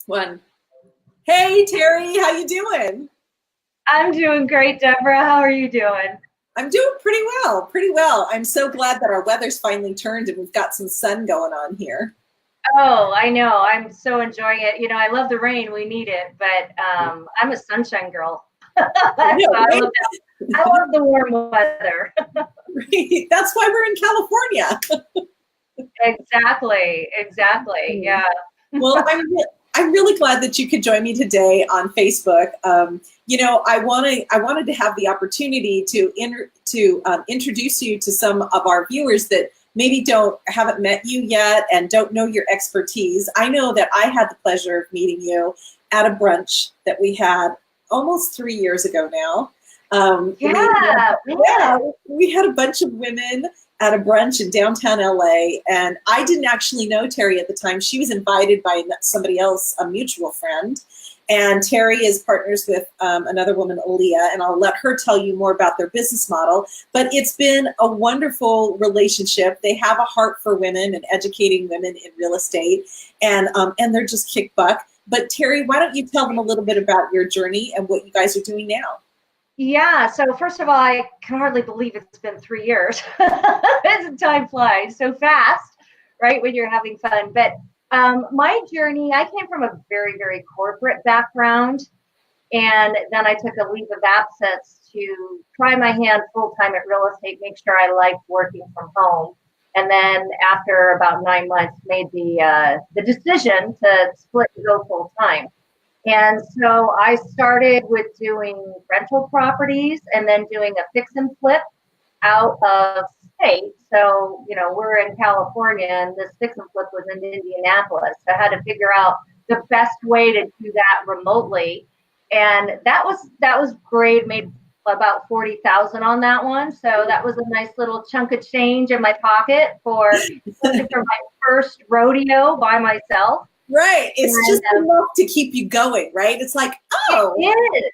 One. Hey, Terry, how you doing? I'm doing great, Deborah. How are you doing? I'm doing pretty well, pretty well. I'm so glad that our weather's finally turned and we've got some sun going on here. Oh, I know. I'm so enjoying it. I love the rain. We need it, but I'm a sunshine girl. So No, I right? love that. I love the warm weather. Right. That's why we're in California. Exactly. Exactly. Yeah. Well, I'm really glad that you could join me today on Facebook. I wanted to have the opportunity to introduce you to some of our viewers that maybe haven't met you yet and don't know your expertise. I know that I had the pleasure of meeting you at a brunch that we had almost 3 years ago now. Yeah. Yeah, Man. we had a bunch of women at a brunch in downtown LA, and I didn't actually know Terry at the time. She was invited by somebody else, a mutual friend, and Terry is partners with another woman, Aaliyah, and I'll let her tell you more about their business model. But it's been a wonderful relationship. They have a heart for women and educating women in real estate, and they're just kick butt. But Terry, why don't you tell them a little bit about your journey and what you guys are doing now? Yeah. So first of all, I can hardly believe it's been 3 years. Time flies so fast, right? When you're having fun. But my journey, I came from a very, very corporate background. And then I took a leave of absence to try my hand full time at real estate, make sure I liked working from home. And then after about 9 months, made the decision to split and go full time. And so I started with doing rental properties and then doing a fix and flip out of state. So, we're in California and this fix and flip was in Indianapolis. So I had to figure out the best way to do that remotely. And that was great. Made about 40,000 on that one. So that was a nice little chunk of change in my pocket especially for my first rodeo by myself. Right. It's And just enough to keep you going, right? It's like, oh, it is.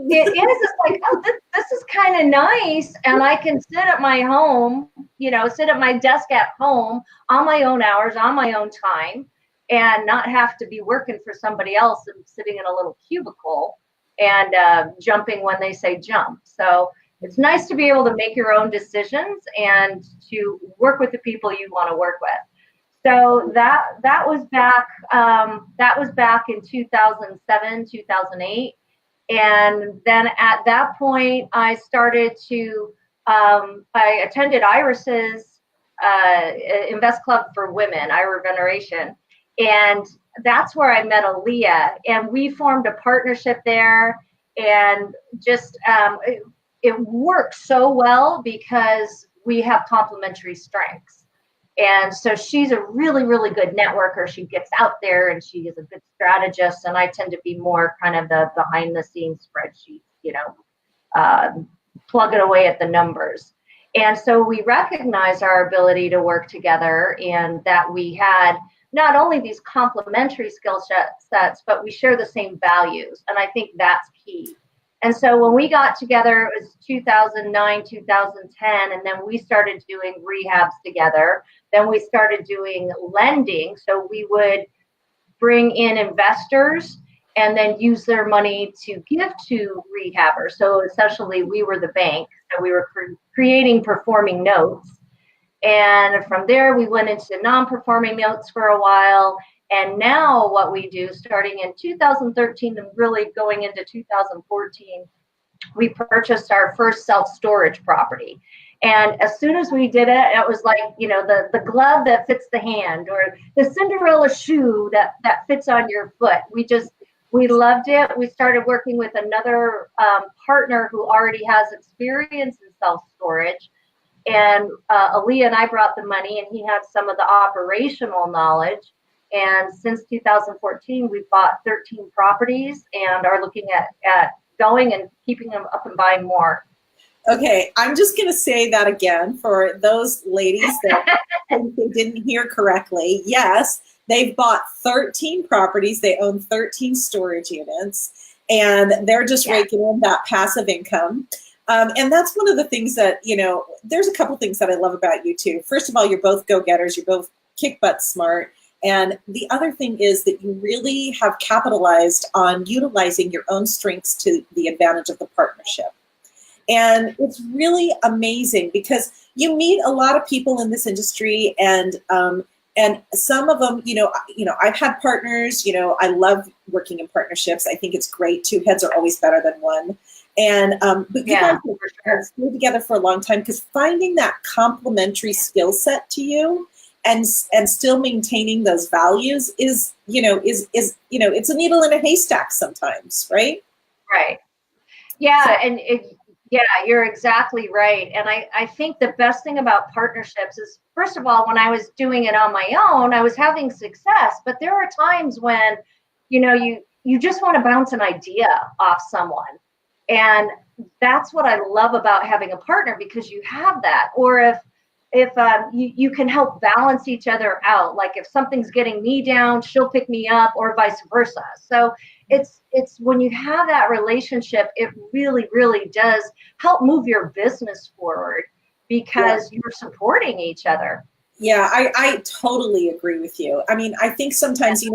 It is. It's like, oh, this is kind of nice. And I can sit at my home, sit at my desk at home on my own hours, on my own time, and not have to be working for somebody else and sitting in a little cubicle and jumping when they say jump. So it's nice to be able to make your own decisions and to work with the people you want to work with. So that was back in 2007, 2008. And then at that point, I started to, I attended Iris's Invest Club for Women, Ira Veneration. And that's where I met Aaliyah. And we formed a partnership there. And just, it worked so well because we have complementary strengths. And so she's a really, really good networker. She gets out there and she is a good strategist. And I tend to be more kind of the behind the scenes spreadsheet, uh, plugging away at the numbers. And so we recognized our ability to work together and that we had not only these complementary skill sets, but we share the same values. And I think that's key. And so when we got together, it was 2009, 2010, and then we started doing rehabs together. Then we started doing lending. So we would bring in investors and then use their money to give to rehabbers. So essentially, we were the bank. So we were creating performing notes. And from there, we went into non-performing notes for a while. And now what we do, starting in 2013 and really going into 2014, we purchased our first self-storage property. And as soon as we did it, it was like, the glove that fits the hand or the Cinderella shoe that fits on your foot. We loved it. We started working with another partner who already has experience in self-storage. And Aaliyah and I brought the money and he had some of the operational knowledge. And since 2014, we've bought 13 properties and are looking at going and keeping them up and buying more. Okay, I'm just going to say that again for those ladies that they didn't hear correctly. Yes, they've bought 13 properties. They own 13 storage units, and they're just raking in that passive income. And that's one of the things that, there's a couple things that I love about you too. First of all, you're both go-getters. You're both kick butt smart. And the other thing is that you really have capitalized on utilizing your own strengths to the advantage of the partnership. And it's really amazing because you meet a lot of people in this industry, and some of them, I've had partners. I love working in partnerships. I think it's great. Two heads are always better than one. And but you guys have stayed together for a long time, because finding that complementary skill set to you and still maintaining those values is it's a needle in a haystack sometimes, right? Right. Yeah, and yeah, you're exactly right. And I think the best thing about partnerships is, first of all, when I was doing it on my own, I was having success, but there are times when, you just want to bounce an idea off someone. And that's what I love about having a partner, because you have that. Or if you can help balance each other out. Like if something's getting me down, she'll pick me up, or vice versa. So it's when you have that relationship, it really, really does help move your business forward, because you're supporting each other. Yeah, I totally agree with you. I mean, I think sometimes,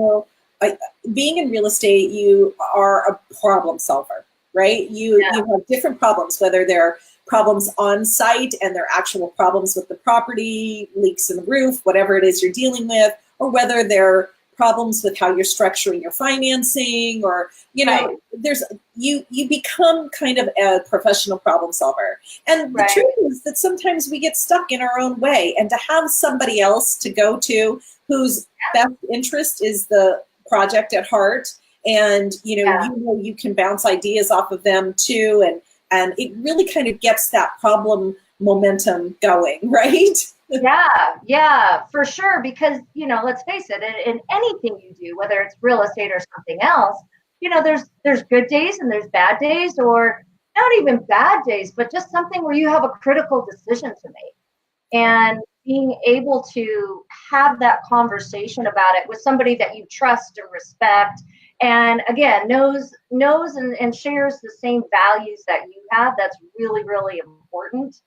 being in real estate, you are a problem solver, right? You have different problems, whether they're problems on site and they're actual problems with the property, leaks in the roof, whatever it is you're dealing with, or whether they're problems with how you're structuring your financing, or there's you become kind of a professional problem solver. And the truth is that sometimes we get stuck in our own way, and to have somebody else to go to whose best interest is the project at heart, and you can bounce ideas off of them too, and it really kind of gets that problem momentum going, right? Yeah, for sure. Because, let's face it, in anything you do, whether it's real estate or something else, there's good days and there's bad days, or not even bad days, but just something where you have a critical decision to make. And being able to have that conversation about it with somebody that you trust and respect, and again, knows and shares the same values that you have, that's really, really important.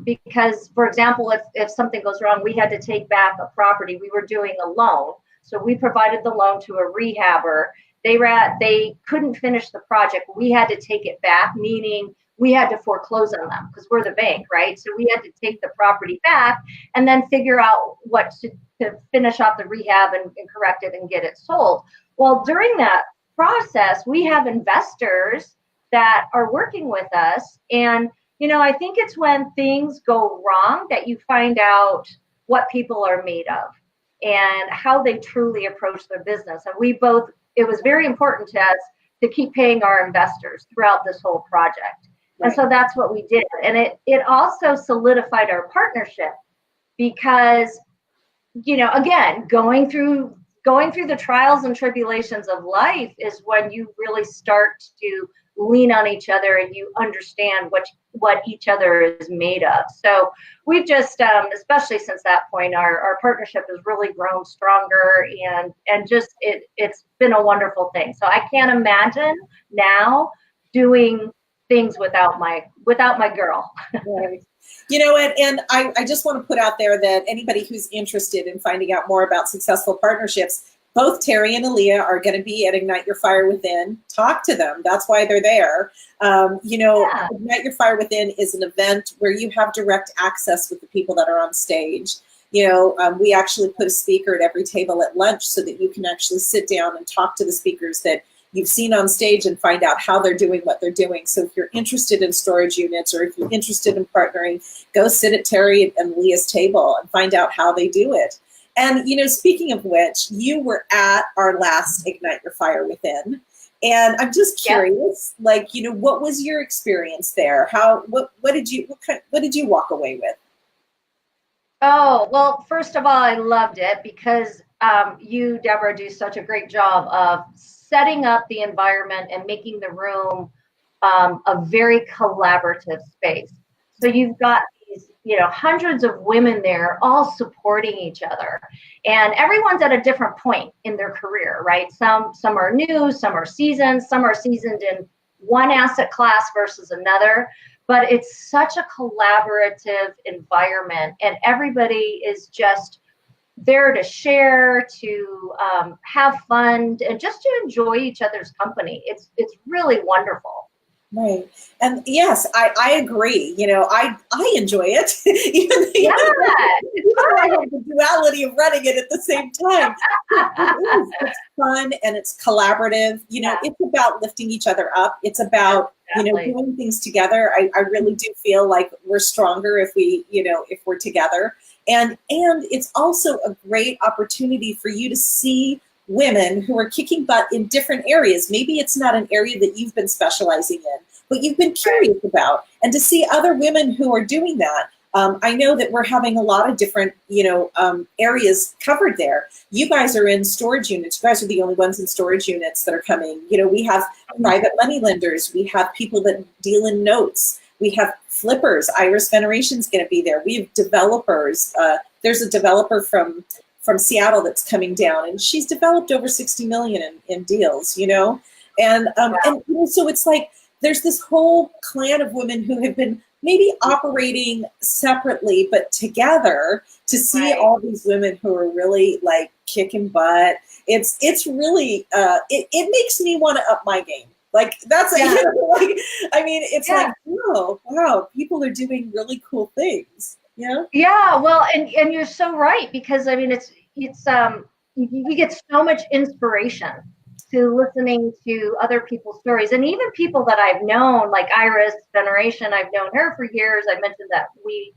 Because, for example, if something goes wrong, we had to take back a property. We were doing a loan, so we provided the loan to a rehabber. They couldn't finish the project. We had to take it back, meaning we had to foreclose on them, because we're the bank, right? So we had to take the property back and then figure out what to finish off the rehab and correct it and get it sold. Well, during that process, we have investors that are working with us, and I think it's when things go wrong that you find out what people are made of and how they truly approach their business. And it was very important to us to keep paying our investors throughout this whole project. Right. And so that's what we did. And it also solidified our partnership, because, again, going through the trials and tribulations of life is when you really start to lean on each other and you understand what each other is made of. So we've just, especially since that point, our partnership has really grown stronger, and just it's been a wonderful thing. So I can't imagine now doing things without my girl. Right. And I just want to put out there that anybody who's interested in finding out more about successful partnerships, both Terri and Aaliyah are going to be at Ignite Your Fire Within. Talk to them. That's why they're there. Ignite Your Fire Within is an event where you have direct access with the people that are on stage. We actually put a speaker at every table at lunch so that you can actually sit down and talk to the speakers that you've seen on stage and find out how they're doing what they're doing. So if you're interested in storage units, or if you're interested in partnering, go sit at Terri and Leah's table and find out how they do it. And, speaking of which, you were at our last Ignite Your Fire Within. And I'm just curious, what was your experience there? What did you walk away with? Oh, well, first of all, I loved it, because you, Deborah, do such a great job of setting up the environment and making the room a very collaborative space. So you've got these, hundreds of women there all supporting each other, and everyone's at a different point in their career, right? Some are new, some are seasoned in one asset class versus another, but it's such a collaborative environment, and everybody is just there to share, to have fun, and just to enjoy each other's company. It's really wonderful. Right. And yes, I agree. You know, I enjoy it. Even though I have the duality of running it at the same time. It's fun and it's collaborative. You know, it's about lifting each other up. It's about, you know, doing things together. I really do feel like we're stronger if we, you know, if we're together. And it's also a great opportunity for you to see women who are kicking butt in different areas. Maybe it's not an area that you've been specializing in, but you've been curious about, and to see other women who are doing that. I know that we're having a lot of different, you know, areas covered there. You guys are in storage units. You guys are the only ones in storage units that are coming. You know, we have private money lenders. We have people that deal in notes. We have flippers. Iris Veneration's going to be there. We have developers. There's a developer from Seattle that's coming down, and she's developed over 60 million in deals, you know? And you know, so it's like there's this whole clan of women who have been maybe operating separately, but together, to see all these women who are really like kicking butt. It's really, it makes me want to up my game. Like that's, you know, like, I mean, it's like, oh, wow, people are doing really cool things. Yeah. Yeah. Well, and you're so right, because I mean, it's you get so much inspiration to listening to other people's stories, and even people that I've known, like Iris Veneration. I've known her for years. I mentioned that we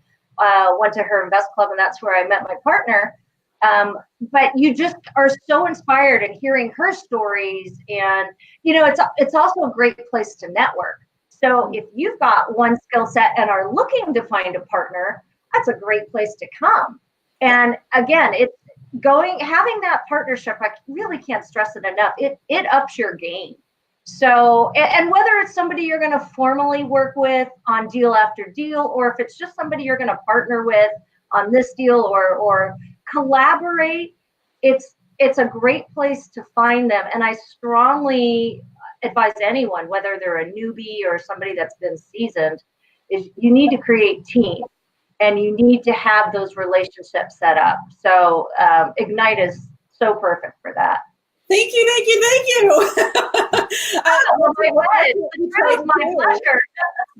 went to her Invest Club, and that's where I met my partner. But you just are so inspired in hearing her stories, and you know, it's also a great place to network. So if you've got one skill set and are looking to find a partner, that's a great place to come. And again, it's having that partnership. I really can't stress it enough. It ups your game. So, and whether it's somebody you're going to formally work with on deal after deal, or if it's just somebody you're going to partner with on this deal or collaborate, it's a great place to find them. And I strongly advise anyone, whether they're a newbie or somebody that's been seasoned, is you need to create teams. And you need to have those relationships set up. So Ignite is so perfect for that. Thank you, thank you, thank you. It was my pleasure.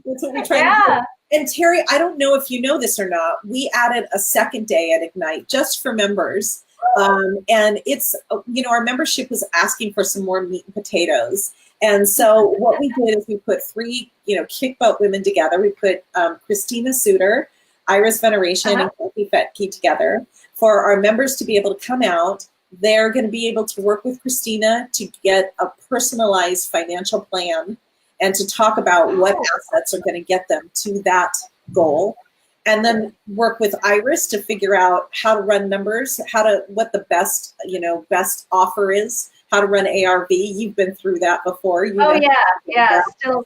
That's what we try to do. And Terri, I don't know if you know this or not, we added a second day at Ignite just for members. And it's, you know, our membership was asking for some more meat and potatoes. And so what we did is we put 3, you know, kick butt women together. We put Christina Suter, Iris Veneration, and Kathy Fetke together for our members to be able to come out. They're going to be able to work with Christina to get a personalized financial plan and to talk about what assets are going to get them to that goal. And then work with Iris to figure out how to run numbers, what the best, you know, best offer is, how to run ARV. You've been through that before. You know, yeah. Still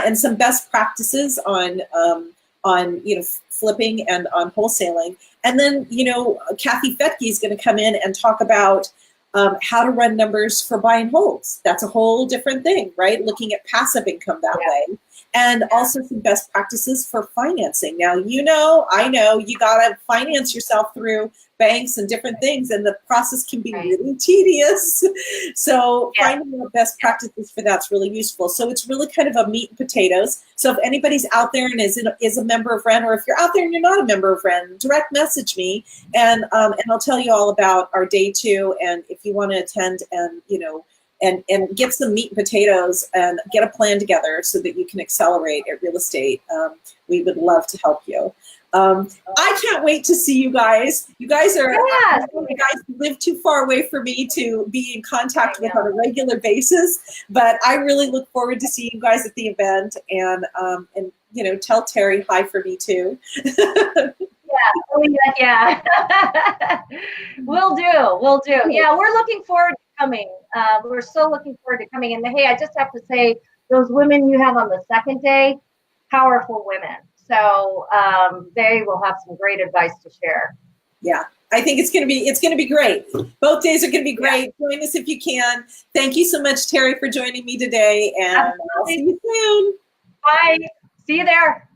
and some best practices on you know, flipping and on wholesaling. And then, you know, Kathy Fetke is going to come in and talk about how to run numbers for buy and holds. That's a whole different thing, right? Looking at passive income that way. And also some best practices for financing. Now, you know, I know you got to finance yourself through banks and different things, and the process can be really tedious. So finding out best practices for that's really useful. So it's really kind of a meat and potatoes. So if anybody's out there and is a member of WREN, or if you're out there and you're not a member of WREN, direct message me, and I'll tell you all about our day 2, and if you want to attend, and you know, and get some meat and potatoes and get a plan together so that you can accelerate at real estate. We would love to help you. I can't wait to see you guys. You guys are, you guys live too far away for me to be in contact with on a regular basis, but I really look forward to seeing you guys at the event, and you know, tell Terri hi for me too. Yeah. We'll do. Yeah, we're looking forward to coming. We're so looking forward to coming. And hey, I just have to say, those women you have on the second day, powerful women. So they will have some great advice to share. Yeah, I think it's going to be great. Both days are going to be great. Join us if you can. Thank you so much, Terri, for joining me today, and I'll see you soon. Bye. See you there.